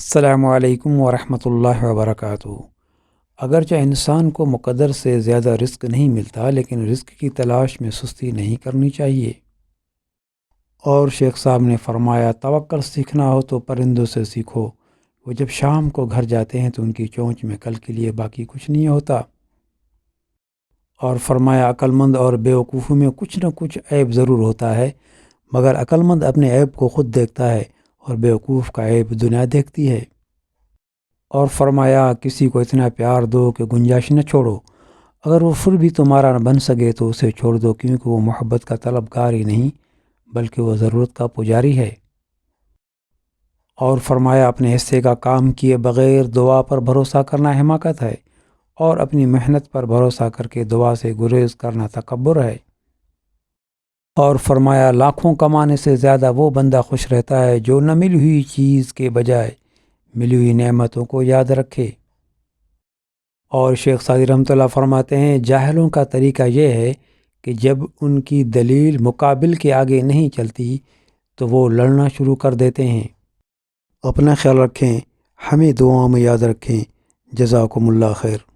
السلام علیکم ورحمۃ اللہ وبرکاتہ۔ اگرچہ انسان کو مقدر سے زیادہ رزق نہیں ملتا، لیکن رزق کی تلاش میں سستی نہیں کرنی چاہیے۔ اور شیخ صاحب نے فرمایا، توکل سیکھنا ہو تو پرندوں سے سیکھو، وہ جب شام کو گھر جاتے ہیں تو ان کی چونچ میں کل کے لیے باقی کچھ نہیں ہوتا۔ اور فرمایا، عقل مند اور بیوقوفوں میں کچھ نہ کچھ عیب ضرور ہوتا ہے، مگر عقل مند اپنے عیب کو خود دیکھتا ہے اور بیوقوف کا عیب دنیا دیکھتی ہے۔ اور فرمایا، کسی کو اتنا پیار دو کہ گنجائش نہ چھوڑو، اگر وہ پھر بھی تمہارا نہ بن سکے تو اسے چھوڑ دو، کیونکہ وہ محبت کا طلبگار ہی نہیں بلکہ وہ ضرورت کا پجاری ہے۔ اور فرمایا، اپنے حصے کا کام کیے بغیر دعا پر بھروسہ کرنا حماقت ہے، اور اپنی محنت پر بھروسہ کر کے دعا سے گریز کرنا تکبر ہے۔ اور فرمایا، لاکھوں کمانے سے زیادہ وہ بندہ خوش رہتا ہے جو نہ ملی ہوئی چیز کے بجائے ملی ہوئی نعمتوں کو یاد رکھے۔ اور شیخ سعدی رحمۃ اللہ فرماتے ہیں، جاہلوں کا طریقہ یہ ہے کہ جب ان کی دلیل مقابل کے آگے نہیں چلتی تو وہ لڑنا شروع کر دیتے ہیں۔ اپنا خیال رکھیں، ہمیں دعاؤں میں یاد رکھیں۔ جزاکم اللہ خیر۔